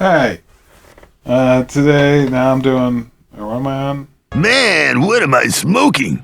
Hey, today, now I'm doing, what am I on? Man, what am I smoking?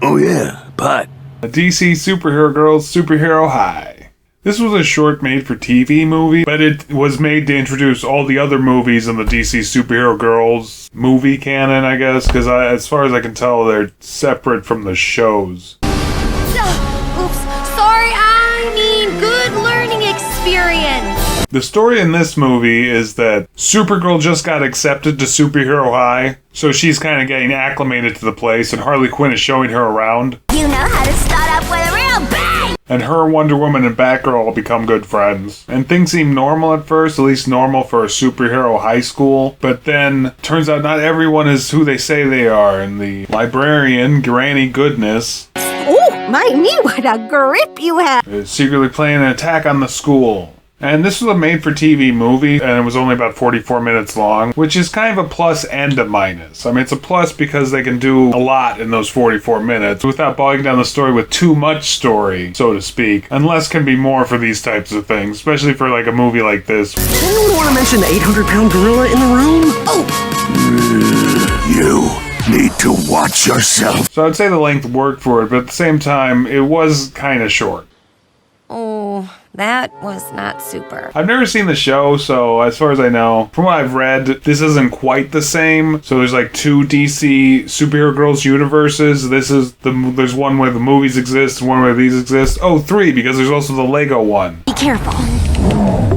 Oh yeah, pot. A DC Superhero Girls Superhero High. This was a short made-for-TV movie, but it was made to introduce all the other movies in the DC Superhero Girls movie canon, I guess, because as far as I can tell, they're separate from the shows. Oops, sorry, I mean good learning experience. The story in this movie is that Supergirl just got accepted to Superhero High, so she's kind of getting acclimated to the place, and Harley Quinn is showing her around. You know how to start up with a real bang! And her, Wonder Woman, and Batgirl all become good friends. And things seem normal at first, at least normal for a superhero high school. But then, turns out not everyone is who they say they are, and the librarian, Granny Goodness, Oh, my knee, what a grip you have! is secretly planning an attack on the school. And this was a made-for-TV movie, and it was only about 44 minutes long, which is kind of a plus and a minus. I mean, it's a plus because they can do a lot in those 44 minutes without bogging down the story with too much story, so to speak. And less can be more for these types of things, especially for like a movie like this. Anyone want to mention the 800-pound gorilla in the room? Oh! You need to watch yourself. So I'd say the length worked for it, but at the same time, it was kind of short. Oh, that was not super. I've never seen the show, so as far as I know, from what I've read, this isn't quite the same. So there's like two DC Superhero Girls universes. There's one where the movies exist, one where these exist. Oh, three, because there's also the Lego one. Be careful.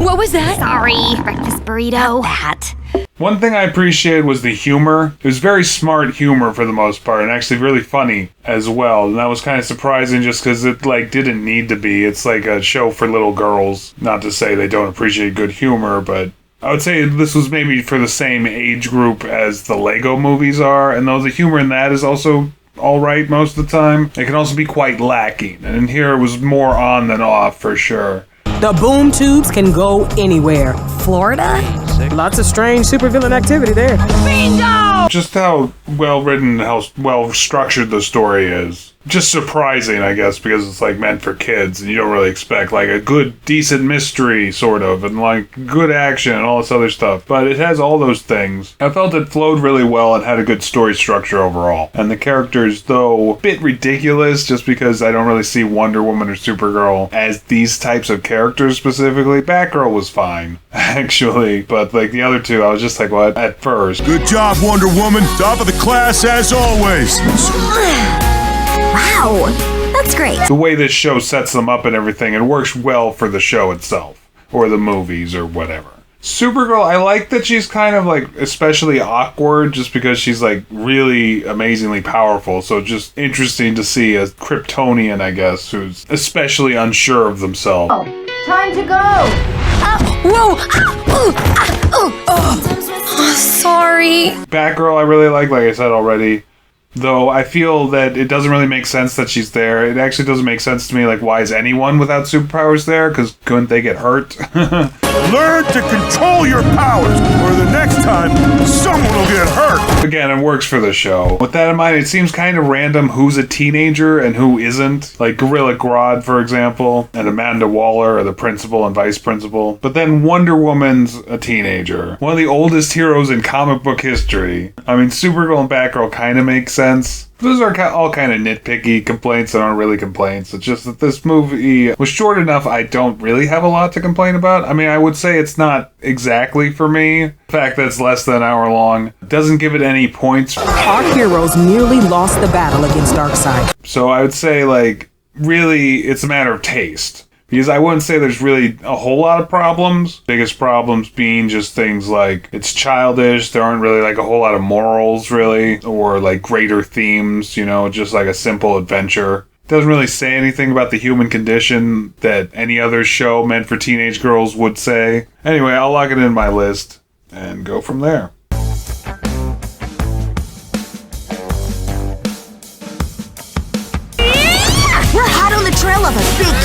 What was that? Sorry, breakfast burrito. That. One thing I appreciated was the humor. It was very smart humor for the most part, and actually really funny as well. And that was kind of surprising just because it didn't need to be. It's like a show for little girls. Not to say they don't appreciate good humor, but I would say this was maybe for the same age group as the Lego movies are, and though the humor in that is also alright most of the time, it can also be quite lacking. And in here it was more on than off for sure. The boom tubes can go anywhere. Florida? Lots of strange supervillain activity there. Bingo! Just how well written, how well structured the story is. Just surprising, I guess, because it's like meant for kids, and you don't really expect like a good, decent mystery, sort of, and like good action and all this other stuff. But it has all those things. I felt it flowed really well and had a good story structure overall. And the characters, though a bit ridiculous, just because I don't really see Wonder Woman or Supergirl as these types of characters specifically. Batgirl was fine, actually, but like the other two, I was just like, what? At first. Good job, Wonder Woman. Top of the class as always. Wow, that's great. The way this show sets them up and everything, it works well for the show itself, or the movies, or whatever. Supergirl, I like that she's kind of like especially awkward just because she's like really amazingly powerful, so just interesting to see a Kryptonian, I guess, who's especially unsure of themselves. Oh, time to go! Whoa! Sorry. Batgirl I really like I said already. Though I feel that it doesn't really make sense that she's there. It actually doesn't make sense to me, like, why is anyone without superpowers there? Because couldn't they get hurt? Learn to control your powers, or the next time, someone will get hurt. Again, it works for the show. With that in mind, it seems kind of random who's a teenager and who isn't. Like Gorilla Grodd, for example, and Amanda Waller are the principal and vice principal. But then Wonder Woman's a teenager. One of the oldest heroes in comic book history. I mean, Supergirl and Batgirl kind of make sense. Those are all kind of nitpicky complaints that aren't really complaints. It's just that this movie was short enough I don't really have a lot to complain about. I mean, I would say it's not exactly for me. The fact that it's less than an hour long doesn't give it any points. Our heroes nearly lost the battle against Darkseid. So I would say, like, really, it's a matter of taste. Because I wouldn't say there's really a whole lot of problems. Biggest problems being just things like it's childish, there aren't really like a whole lot of morals really, or like greater themes, you know, just like a simple adventure. Doesn't really say anything about the human condition that any other show meant for teenage girls would say. Anyway, I'll lock it in my list and go from there. We're hot on the trail of a big